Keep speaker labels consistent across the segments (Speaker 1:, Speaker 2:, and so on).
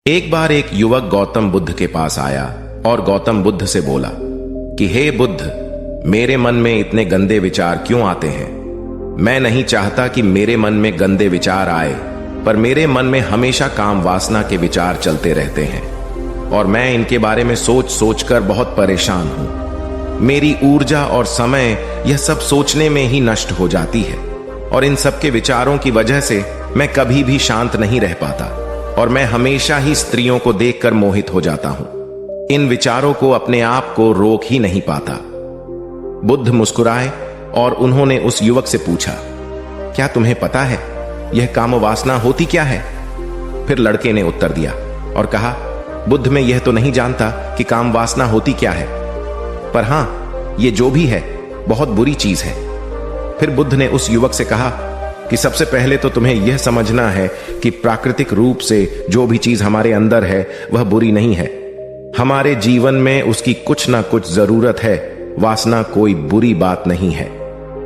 Speaker 1: एक बार एक युवक गौतम बुद्ध के पास आया और गौतम बुद्ध से बोला कि हे बुद्ध, मेरे मन में इतने गंदे विचार क्यों आते हैं। मैं नहीं चाहता कि मेरे मन में गंदे विचार आए, पर मेरे मन में हमेशा काम वासना के विचार चलते रहते हैं और मैं इनके बारे में सोच सोच कर बहुत परेशान हूं। मेरी ऊर्जा और समय यह सब सोचने में ही नष्ट हो जाती है और इन सब के विचारों की वजह से मैं कभी भी शांत नहीं रह पाता और मैं हमेशा ही स्त्रियों को देखकर मोहित हो जाता हूं। इन विचारों को अपने आप को रोक ही नहीं पाता। बुद्ध मुस्कुराए और उन्होंने उस युवक से पूछा, क्या तुम्हें पता है यह काम वासना होती क्या है? फिर लड़के ने उत्तर दिया और कहा, बुद्ध, मैं यह तो नहीं जानता कि काम वासना होती क्या है, पर हां, यह जो भी है बहुत बुरी चीज है। फिर बुद्ध ने उस युवक से कहा कि सबसे पहले तो तुम्हें यह समझना है कि प्राकृतिक रूप से जो भी चीज हमारे अंदर है वह बुरी नहीं है। हमारे जीवन में उसकी कुछ ना कुछ जरूरत है। वासना कोई बुरी बात नहीं है।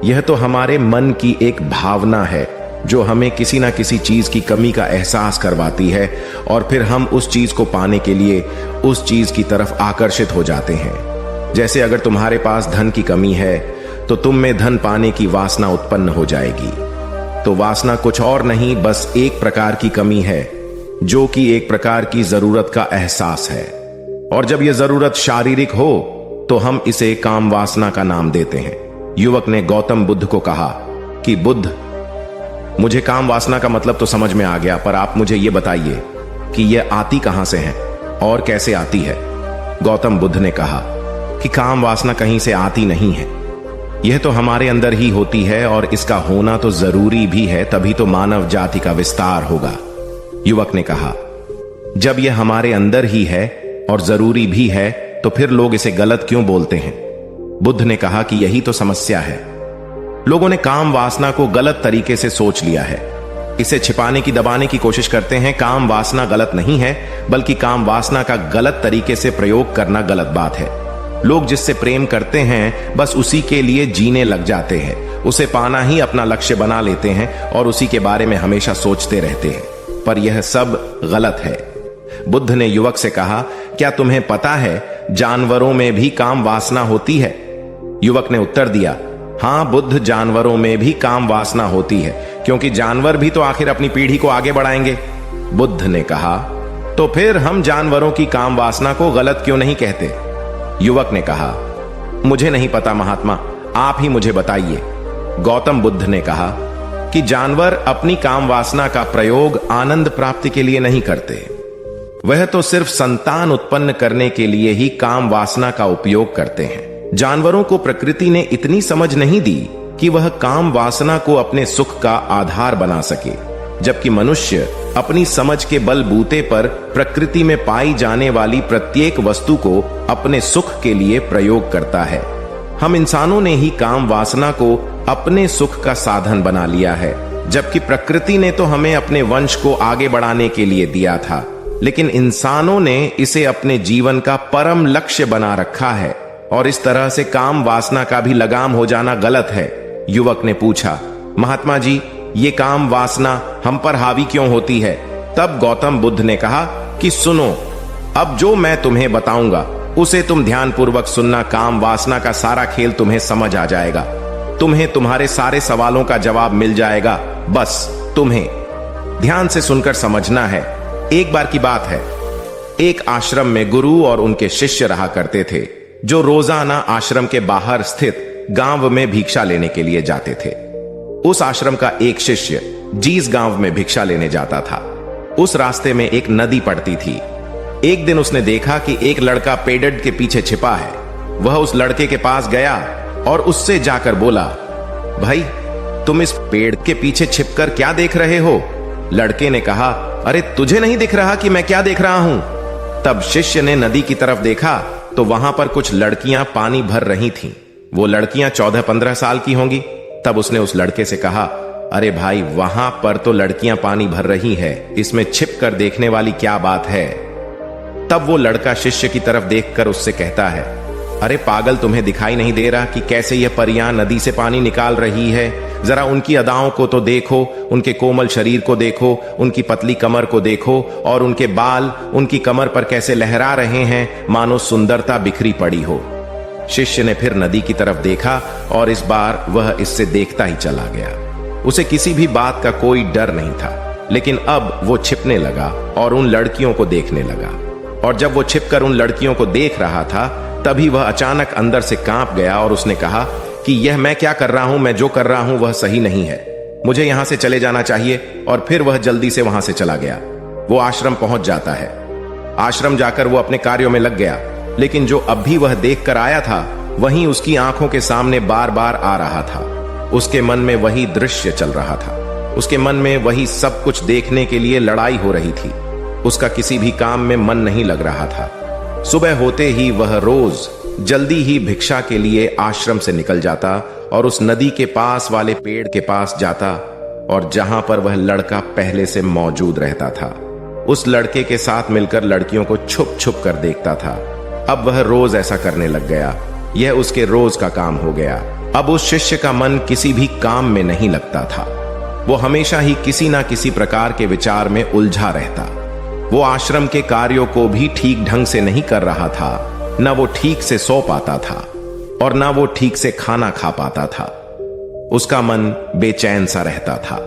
Speaker 1: यह तो हमारे मन की एक भावना है जो हमें किसी ना किसी चीज की कमी का एहसास करवाती है और फिर हम उस चीज को पाने के लिए उस चीज की तरफ आकर्षित हो जाते हैं। जैसे अगर तुम्हारे पास धन की कमी है तो तुम में धन पाने की वासना उत्पन्न हो जाएगी। तो वासना कुछ और नहीं, बस एक प्रकार की कमी है जो कि एक प्रकार की जरूरत का एहसास है। और जब यह जरूरत शारीरिक हो तो हम इसे काम वासना का नाम देते हैं। युवक ने गौतम बुद्ध को कहा कि बुद्ध, मुझे काम वासना का मतलब तो समझ में आ गया, पर आप मुझे यह बताइए कि यह आती कहां से है और कैसे आती है। गौतम बुद्ध ने कहा कि काम वासना कहीं से आती नहीं है, यह तो हमारे अंदर ही होती है और इसका होना तो जरूरी भी है, तभी तो मानव जाति का विस्तार होगा। युवक ने कहा, जब यह हमारे अंदर ही है और जरूरी भी है तो फिर लोग इसे गलत क्यों बोलते हैं? बुद्ध ने कहा कि यही तो समस्या है। लोगों ने काम वासना को गलत तरीके से सोच लिया है। इसे छिपाने की, दबाने की कोशिश करते हैं। काम वासना गलत नहीं है, बल्कि काम वासना का गलत तरीके से प्रयोग करना गलत बात है। लोग जिससे प्रेम करते हैं बस उसी के लिए जीने लग जाते हैं, उसे पाना ही अपना लक्ष्य बना लेते हैं और उसी के बारे में हमेशा सोचते रहते हैं, पर यह सब गलत है। बुद्ध ने युवक से कहा, क्या तुम्हें पता है जानवरों में भी काम वासना होती है? युवक ने उत्तर दिया, हां बुद्ध, जानवरों में भी काम वासना होती है, क्योंकि जानवर भी तो आखिर अपनी पीढ़ी को आगे बढ़ाएंगे। बुद्ध ने कहा, तो फिर हम जानवरों की काम वासना को गलत क्यों नहीं कहते? युवक ने कहा, मुझे नहीं पता महात्मा, आप ही मुझे बताइए। गौतम बुद्ध ने कहा कि जानवर अपनी काम वासना का प्रयोग आनंद प्राप्ति के लिए नहीं करते, वह तो सिर्फ संतान उत्पन्न करने के लिए ही काम वासना का उपयोग करते हैं। जानवरों को प्रकृति ने इतनी समझ नहीं दी कि वह काम वासना को अपने सुख का आधार बना सके, जबकि मनुष्य अपनी समझ के बलबूते पर प्रकृति में पाई जाने वाली प्रत्येक वस्तु को अपने सुख के लिए प्रयोग करता है। हम इंसानों ने ही काम वासना को अपने सुख का साधन बना लिया है, जबकि प्रकृति ने तो हमें अपने वंश को आगे बढ़ाने के लिए दिया था, लेकिन इंसानों ने इसे अपने जीवन का परम लक्ष्य बना रखा है और इस तरह से काम वासना का भी लगाम हो जाना गलत है। युवक ने पूछा, महात्मा जी, ये काम वासना हम पर हावी क्यों होती है? तब गौतम बुद्ध ने कहा कि सुनो, अब जो मैं तुम्हें बताऊंगा उसे तुम ध्यानपूर्वक सुनना। काम वासना का सारा खेल तुम्हें समझ आ जाएगा, तुम्हें तुम्हारे सारे सवालों का जवाब मिल जाएगा। बस तुम्हें ध्यान से सुनकर समझना है। एक बार की बात है, एक आश्रम में गुरु और उनके शिष्य रहा करते थे, जो रोजाना आश्रम के बाहर स्थित गांव में भिक्षा लेने के लिए जाते थे। उस आश्रम का एक शिष्य जिस गांव में भिक्षा लेने जाता था, उस रास्ते में एक नदी पड़ती थी। एक दिन उसने देखा कि एक लड़का पेड़ के पीछे छिपा है। वह उस लड़के के पास गया और उससे जाकर बोला, भाई, तुम इस पेड़ के पीछे छिपकर क्या देख रहे हो? लड़के ने कहा, अरे तुझे नहीं दिख रहा कि मैं क्या देख रहा हूं? तब शिष्य ने नदी की तरफ देखा तो वहां पर कुछ लड़कियां पानी भर रही थीं। वो लड़कियां 14-15 साल की होंगी। तब उसने उस लड़के से कहा, अरे भाई, वहां पर तो लड़कियां पानी भर रही है, इसमें छिप कर देखने वाली क्या बात है? तब वो लड़का शिष्य की तरफ देखकर उससे कहता है, अरे पागल, तुम्हें दिखाई नहीं दे रहा कि कैसे यह परियां नदी से पानी निकाल रही है? जरा उनकी अदाओं को तो देखो, उनके कोमल शरीर को देखो, उनकी पतली कमर को देखो, और उनके बाल उनकी कमर पर कैसे लहरा रहे हैं, मानो सुंदरता बिखरी पड़ी हो। शिष्य ने फिर नदी की तरफ देखा और इस बार वह इससे देखता ही चला गया। उसे किसी भी बात का कोई डर नहीं था, लेकिन अब वो छिपने लगा और उन लड़कियों को देखने लगा। और जब वो छिपकर उन लड़कियों को देख रहा था, तभी वह अचानक अंदर से कांप गया और उसने कहा कि यह मैं क्या कर रहा हूं, मैं जो कर रहा हूं वह सही नहीं है, मुझे यहां से चले जाना चाहिए। और फिर वह जल्दी से वहां से चला गया। वो आश्रम पहुंच जाता है। आश्रम जाकर वो अपने कार्यों में लग गया, लेकिन जो अब भी वह देख कर आया था वहीं उसकी आंखों के सामने बार बार आ रहा था। उसके मन में वही दृश्य चल रहा था। उसके मन में वही सब कुछ देखने के लिए लड़ाई हो रही थी। उसका किसी भी काम में मन नहीं लग रहा था। सुबह होते ही वह रोज जल्दी ही भिक्षा के लिए आश्रम से निकल जाता और उस नदी के पास वाले पेड़ के पास जाता, और जहां पर वह लड़का पहले से मौजूद रहता था, उस लड़के के साथ मिलकर लड़कियों को छुप छुप कर देखता था। अब वह रोज ऐसा करने लग गया। यह उसके रोज का काम हो गया। अब उस शिष्य का मन किसी भी काम में नहीं लगता था। वो हमेशा ही किसी ना किसी प्रकार के विचार में उलझा रहता। वो आश्रम के कार्यों को भी ठीक ढंग से नहीं कर रहा था। न वो ठीक से सो पाता था और न वो ठीक से खाना खा पाता था। उसका मन बेचैन सा रहता था।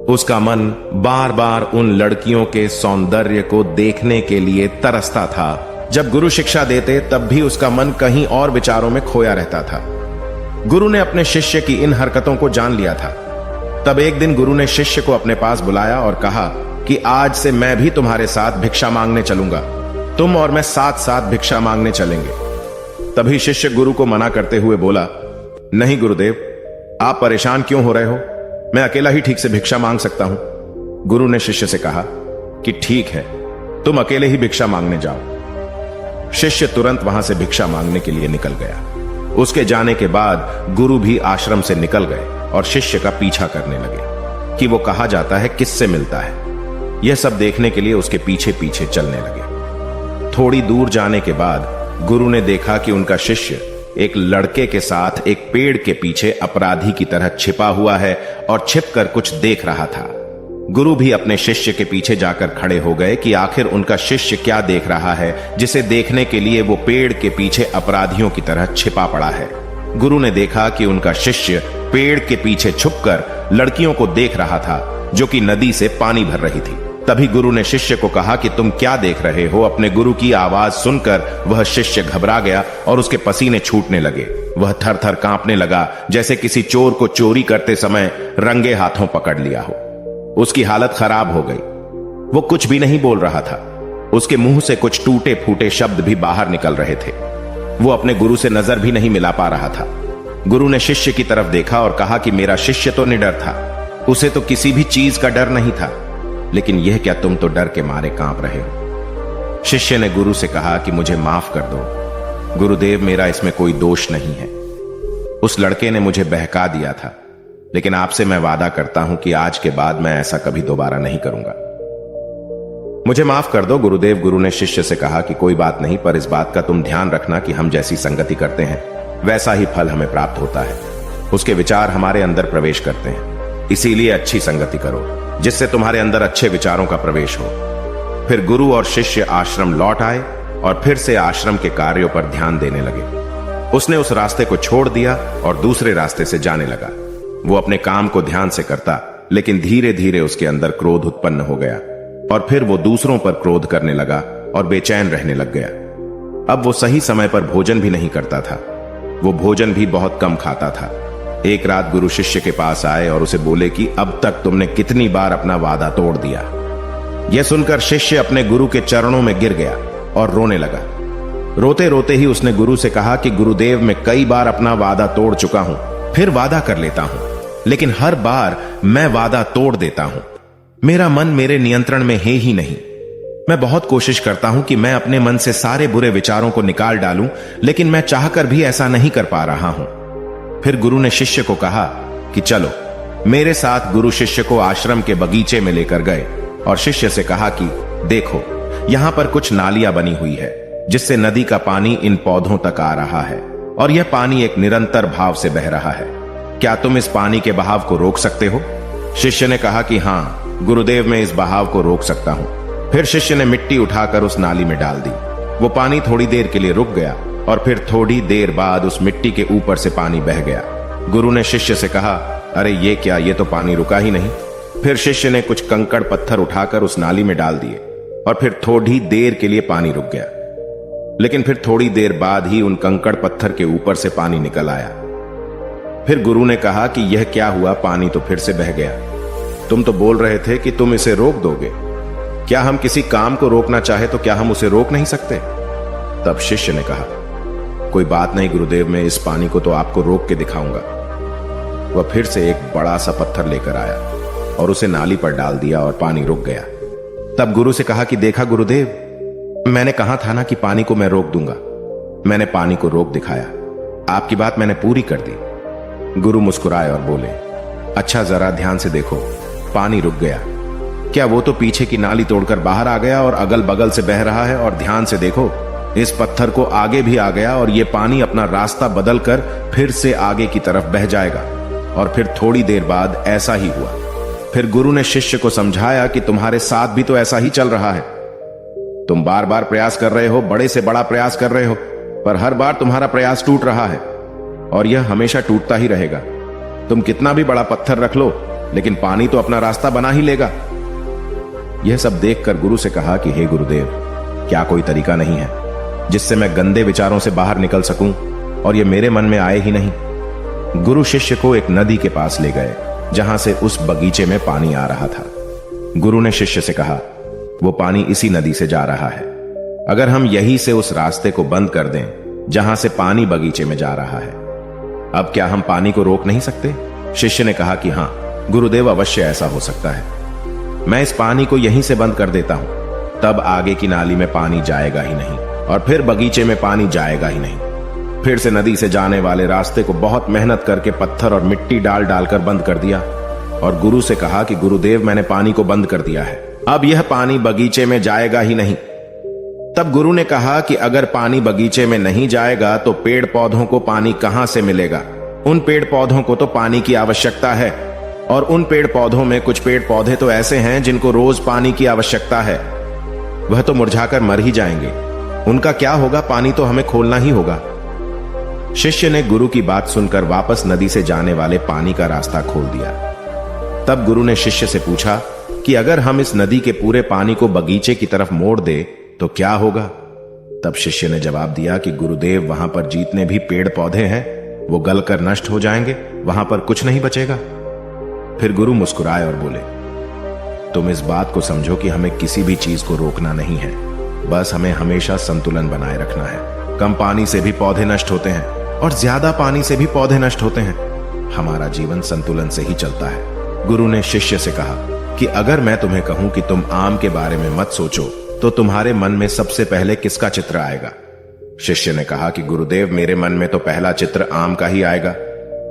Speaker 1: उसका मन बार बार उन लड़कियों के सौंदर्य को देखने के लिए तरसता था। जब गुरु शिक्षा देते तब भी उसका मन कहीं और विचारों में खोया रहता था। गुरु ने अपने शिष्य की इन हरकतों को जान लिया था। तब एक दिन गुरु ने शिष्य को अपने पास बुलाया और कहा कि आज से मैं भी तुम्हारे साथ भिक्षा मांगने चलूंगा। तुम और मैं साथ साथ भिक्षा मांगने चलेंगे। तभी शिष्य गुरु को मना करते हुए बोला, नहीं गुरुदेव, आप परेशान क्यों हो रहे हो? मैं अकेला ही ठीक से भिक्षा मांग सकता हूं। गुरु ने शिष्य से कहा कि ठीक है, तुम अकेले ही भिक्षा मांगने जाओ। शिष्य तुरंत वहां से भिक्षा मांगने के लिए निकल गया। उसके जाने के बाद गुरु भी आश्रम से निकल गए और शिष्य का पीछा करने लगे कि वो कहा जाता है, किससे मिलता है। यह सब देखने के लिए उसके पीछे पीछे चलने लगे। थोड़ी दूर जाने के बाद गुरु ने देखा कि उनका शिष्य एक लड़के के साथ एक पेड़ के पीछे अपराधी की तरह छिपा हुआ है और छिपकर कुछ देख रहा था। गुरु भी अपने शिष्य के पीछे जाकर खड़े हो गए कि आखिर उनका शिष्य क्या देख रहा है, जिसे देखने के लिए वो पेड़ के पीछे अपराधियों की तरह छिपा पड़ा है। गुरु ने देखा कि उनका शिष्य पेड़ के पीछे छुपकर लड़कियों को देख रहा था जो कि नदी से पानी भर रही थी। तभी गुरु ने शिष्य को कहा कि तुम क्या देख रहे हो? अपने गुरु की आवाज सुनकर वह शिष्य घबरा गया और उसके पसीने छूटने लगे। वह थर थर कांपने लगा, जैसे किसी चोर को चोरी करते समय रंगे हाथों पकड़ लिया हो। उसकी हालत खराब हो गई। वो कुछ भी नहीं बोल रहा था। उसके मुंह से कुछ टूटे फूटे शब्द भी बाहर निकल रहे थे। वो अपने गुरु से नजर भी नहीं मिला पा रहा था। गुरु ने शिष्य की तरफ देखा और कहा कि मेरा शिष्य तो निडर था, उसे तो किसी भी चीज का डर नहीं था, लेकिन यह क्या तुम तो डर के मारे कांप रहे हो? शिष्य ने गुरु से कहा कि मुझे माफ कर दो गुरुदेव, मेरा इसमें कोई दोष नहीं है। उस लड़के ने मुझे बहका दिया था, लेकिन आपसे मैं वादा करता हूं कि आज के बाद मैं ऐसा कभी दोबारा नहीं करूंगा। मुझे माफ कर दो गुरुदेव। गुरु ने शिष्य से कहा कि कोई बात नहीं, पर इस बात का तुम ध्यान रखना कि हम जैसी संगति करते हैं वैसा ही फल हमें प्राप्त होता है। उसके विचार हमारे अंदर प्रवेश करते हैं, इसीलिए अच्छी संगति करो जिससे तुम्हारे अंदर अच्छे विचारों का प्रवेश हो। फिर गुरु और शिष्य आश्रम लौट आए और फिर से आश्रम के कार्यों पर ध्यान देने लगे। उसने उस रास्ते को छोड़ दिया और दूसरे रास्ते से जाने लगा। वो अपने काम को ध्यान से करता, लेकिन धीरे धीरे उसके अंदर क्रोध उत्पन्न हो गया और फिर वो दूसरों पर क्रोध करने लगा और बेचैन रहने लग गया। अब वो सही समय पर भोजन भी नहीं करता था। वो भोजन भी बहुत कम खाता था। एक रात गुरु शिष्य के पास आए और उसे बोले कि अब तक तुमने कितनी बार अपना वादा तोड़ दिया। यह सुनकर शिष्य अपने गुरु के चरणों में गिर गया और रोने लगा। रोते रोते ही उसने गुरु से कहा कि गुरुदेव, मैं कई बार अपना वादा तोड़ चुका हूं, फिर वादा कर लेता हूं, लेकिन हर बार मैं वादा तोड़ देता हूं। मेरा मन मेरे नियंत्रण में है ही नहीं। मैं बहुत कोशिश करता हूं कि मैं अपने मन से सारे बुरे विचारों को निकाल डालूं, लेकिन मैं चाहकर भी ऐसा नहीं कर पा रहा हूं। फिर गुरु ने शिष्य को कहा कि चलो मेरे साथ। गुरु शिष्य को आश्रम के बगीचे में लेकर गए और शिष्य से कहा कि देखो, यहां पर कुछ नालियां बनी हुई है जिससे नदी का पानी इन पौधों तक आ रहा है और यह पानी एक निरंतर भाव से बह रहा है। क्या तुम इस पानी के बहाव को रोक सकते हो? शिष्य ने कहा कि हां गुरुदेव, मैं इस बहाव को रोक सकता हूं। फिर शिष्य ने मिट्टी उठाकर उस नाली में डाल दी। वो पानी थोड़ी देर के लिए रुक गया और फिर थोड़ी देर बाद उस मिट्टी के ऊपर से पानी बह गया। गुरु ने शिष्य से कहा, अरे ये क्या, ये तो पानी रुका ही नहीं। फिर शिष्य ने कुछ कंकड़ पत्थर उठाकर उस नाली में डाल दिए और फिर थोड़ी देर के लिए पानी रुक गया। लेकिन फिर थोड़ी देर बाद ही उन कंकड़ पत्थर के ऊपर से पानी निकल आया। फिर गुरु ने कहा कि यह क्या हुआ, पानी तो फिर से बह गया। तुम तो बोल रहे थे कि तुम इसे रोक दोगे। क्या हम किसी काम को रोकना चाहे तो क्या हम उसे रोक नहीं सकते? तब शिष्य ने कहा, कोई बात नहीं गुरुदेव, मैं इस पानी को तो आपको रोक के दिखाऊंगा। वह फिर से एक बड़ा सा पत्थर लेकर आया और उसे नाली पर डाल दिया और पानी रुक गया। तब गुरु से कहा कि देखा गुरुदेव, मैंने कहा था ना कि पानी को मैं रोक दूंगा। मैंने पानी को रोक दिखाया। आपकी बात मैंने पूरी कर दी। गुरु मुस्कुराए और बोले, अच्छा जरा ध्यान से देखो, पानी रुक गया। क्या वो तो पीछे की नाली तोड़कर बाहर आ गया और अगल बगल से बह रहा है, और ध्यान से देखो इस पत्थर को आगे भी आ गया और ये पानी अपना रास्ता बदलकर फिर से आगे की तरफ बह जाएगा। और फिर थोड़ी देर बाद ऐसा ही हुआ। फिर गुरु ने शिष्य को समझाया कि तुम्हारे साथ भी तो ऐसा ही चल रहा है। तुम बार बार प्रयास कर रहे हो, बड़े से बड़ा प्रयास कर रहे हो, पर हर बार तुम्हारा प्रयास टूट रहा है और यह हमेशा टूटता ही रहेगा। तुम कितना भी बड़ा पत्थर रख लो, लेकिन पानी तो अपना रास्ता बना ही लेगा। यह सब देखकर गुरु से कहा कि हे गुरुदेव, क्या कोई तरीका नहीं है जिससे मैं गंदे विचारों से बाहर निकल सकूं और यह मेरे मन में आए ही नहीं? गुरु शिष्य को एक नदी के पास ले गए जहां से उस बगीचे में पानी आ रहा था। गुरु ने शिष्य से कहा, वो पानी इसी नदी से जा रहा है। अगर हम यहीं से उस रास्ते को बंद कर दें जहां से पानी बगीचे में जा रहा है, अब क्या हम पानी को रोक नहीं सकते? शिष्य ने कहा कि हां गुरुदेव, अवश्य ऐसा हो सकता है। मैं इस पानी को यहीं से बंद कर देता हूं, तब आगे की नाली में पानी जाएगा ही नहीं और फिर बगीचे में पानी जाएगा ही नहीं। फिर से नदी से जाने वाले रास्ते को बहुत मेहनत करके पत्थर और मिट्टी डाल डालकर बंद कर दिया और गुरु से कहा कि गुरुदेव, मैंने पानी को बंद कर दिया है, अब यह पानी बगीचे में जाएगा ही नहीं। तब गुरु ने कहा कि अगर पानी बगीचे में नहीं जाएगा तो पेड़ पौधों को पानी कहां से मिलेगा? उन पेड़ पौधों को तो पानी की आवश्यकता है, और उन पेड़ पौधों में कुछ पेड़ पौधे तो ऐसे हैं जिनको रोज पानी की आवश्यकता है। वह तो मुरझाकर मर ही जाएंगे। उनका क्या होगा? पानी तो हमें खोलना ही होगा। शिष्य ने गुरु की बात सुनकर वापस नदी से जाने वाले पानी का रास्ता खोल दिया। तब गुरु ने शिष्य से पूछा कि अगर हम इस नदी के पूरे पानी को बगीचे की तरफ मोड़ दे तो क्या होगा? तब शिष्य ने जवाब दिया कि गुरुदेव, वहां पर जितने भी पेड़ पौधे हैं वो गलकर नष्ट हो जाएंगे, वहां पर कुछ नहीं बचेगा। फिर गुरु मुस्कुराए और बोले, तुम इस बात को समझो कि हमें किसी भी चीज को रोकना नहीं है, बस हमें हमेशा संतुलन बनाए रखना है। कम पानी से भी पौधे नष्ट होते हैं और ज्यादा पानी से भी पौधे नष्ट होते हैं। हमारा जीवन संतुलन से ही चलता है। गुरु ने शिष्य से कहा कि अगर मैं तुम्हें कहूं कि तुम आम के बारे में मत सोचो तो तुम्हारे मन में सबसे पहले किसका चित्र आएगा? शिष्य ने कहा कि गुरुदेव, मेरे मन में तो पहला चित्र आम का ही आएगा।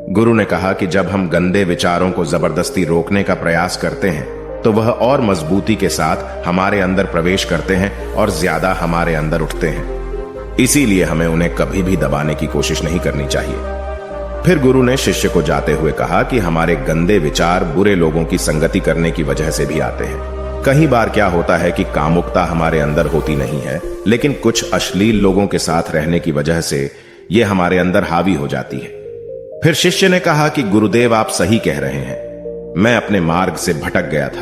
Speaker 1: गुरु ने कहा कि जब हम गंदे विचारों को जबरदस्ती रोकने का प्रयास करते हैं तो वह और मजबूती के साथ हमारे अंदर प्रवेश करते हैं और ज्यादा हमारे अंदर उठते हैं। इसीलिए हमें उन्हें कभी भी दबाने की कोशिश नहीं करनी चाहिए। फिर गुरु ने शिष्य को जाते हुए कहा कि हमारे गंदे विचार बुरे लोगों की संगति करने की वजह से भी आते हैं। कई बार क्या होता है कि कामुकता हमारे अंदर होती नहीं है, लेकिन कुछ अश्लील लोगों के साथ रहने की वजह से यह हमारे अंदर हावी हो जाती है। फिर शिष्य ने कहा कि गुरुदेव, आप सही कह रहे हैं, मैं अपने मार्ग से भटक गया था।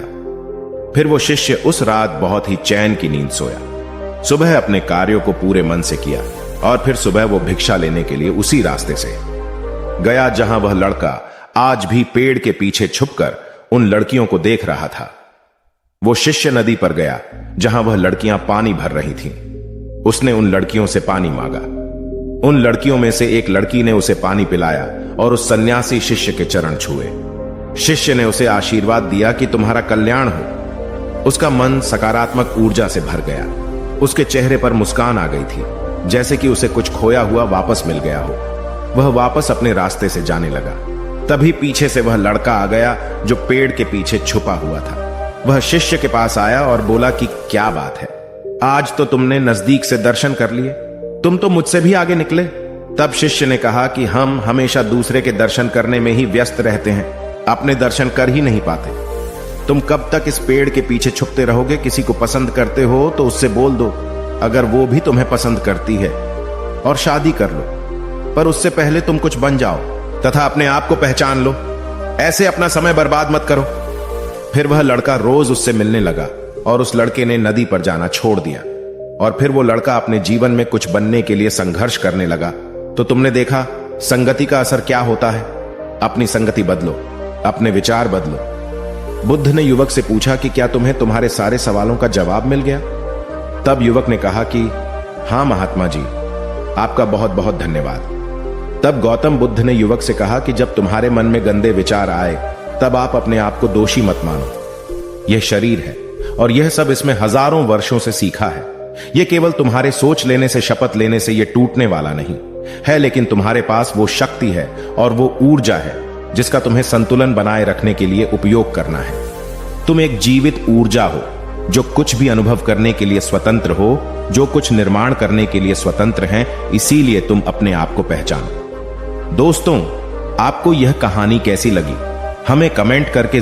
Speaker 1: फिर वो शिष्य उस रात बहुत ही चैन की नींद सोया। सुबह अपने कार्यों को पूरे मन से किया और फिर सुबह वो भिक्षा लेने के लिए उसी रास्ते से गया जहां वह लड़का आज भी पेड़ के पीछे छुपकर उन लड़कियों को देख रहा था। वो शिष्य नदी पर गया जहां वह लड़कियां पानी भर रही थीं। उसने उन लड़कियों से पानी मांगा। उन लड़कियों में से एक लड़की ने उसे पानी पिलाया और उस सन्यासी शिष्य के चरण छुए। शिष्य ने उसे आशीर्वाद दिया कि तुम्हारा कल्याण हो। उसका मन सकारात्मक ऊर्जा से भर गया। उसके चेहरे पर मुस्कान आ गई थी, जैसे कि उसे कुछ खोया हुआ वापस मिल गया हो। वह वापस अपने रास्ते से जाने लगा। तभी पीछे से वह लड़का आ गया जो पेड़ के पीछे छुपा हुआ था। वह शिष्य के पास आया और बोला कि क्या बात है, आज तो तुमने नजदीक से दर्शन कर लिए, तुम तो मुझसे भी आगे निकले। तब शिष्य ने कहा कि हम हमेशा दूसरे के दर्शन करने में ही व्यस्त रहते हैं, अपने दर्शन कर ही नहीं पाते। तुम कब तक इस पेड़ के पीछे छुपते रहोगे? किसी को पसंद करते हो तो उससे बोल दो, अगर वो भी तुम्हें पसंद करती है, और शादी कर लो। पर उससे पहले तुम कुछ बन जाओ तथा अपने आप को पहचान लो। ऐसे अपना समय बर्बाद मत करो। फिर वह लड़का रोज उससे मिलने लगा और उस लड़के ने नदी पर जाना छोड़ दिया। और फिर वो लड़का अपने जीवन में कुछ बनने के लिए संघर्ष करने लगा। तो तुमने देखा संगति का असर क्या होता है। अपनी संगति बदलो, अपने विचार बदलो। बुद्ध ने युवक से पूछा कि क्या तुम्हें तुम्हारे सारे सवालों का जवाब मिल गया? तब युवक ने कहा कि हां महात्मा जी, आपका बहुत बहुत धन्यवाद। तब गौतम बुद्ध ने युवक से कहा कि जब तुम्हारे मन में गंदे विचार आए तब आप अपने आप को दोषी मत मानो। यह शरीर है और यह सब इसमें हजारों वर्षों से सीखा है। यह केवल तुम्हारे सोच लेने से, शपथ लेने से यह टूटने वाला नहीं है, लेकिन तुम्हारे पास वो शक्ति है और वो ऊर्जा है जिसका तुम्हें संतुलन बनाए रखने के लिए उपयोग करना है। तुम एक जीवित ऊर्जा हो जो कुछ भी अनुभव करने के लिए स्वतंत्र हो, जो कुछ निर्माण करने के लिए स्वतंत्र हैं। इसीलिए तुम अपने आप को पहचानो। दोस्तों, आपको यह कहानी कैसी लगी हमें कमेंट करके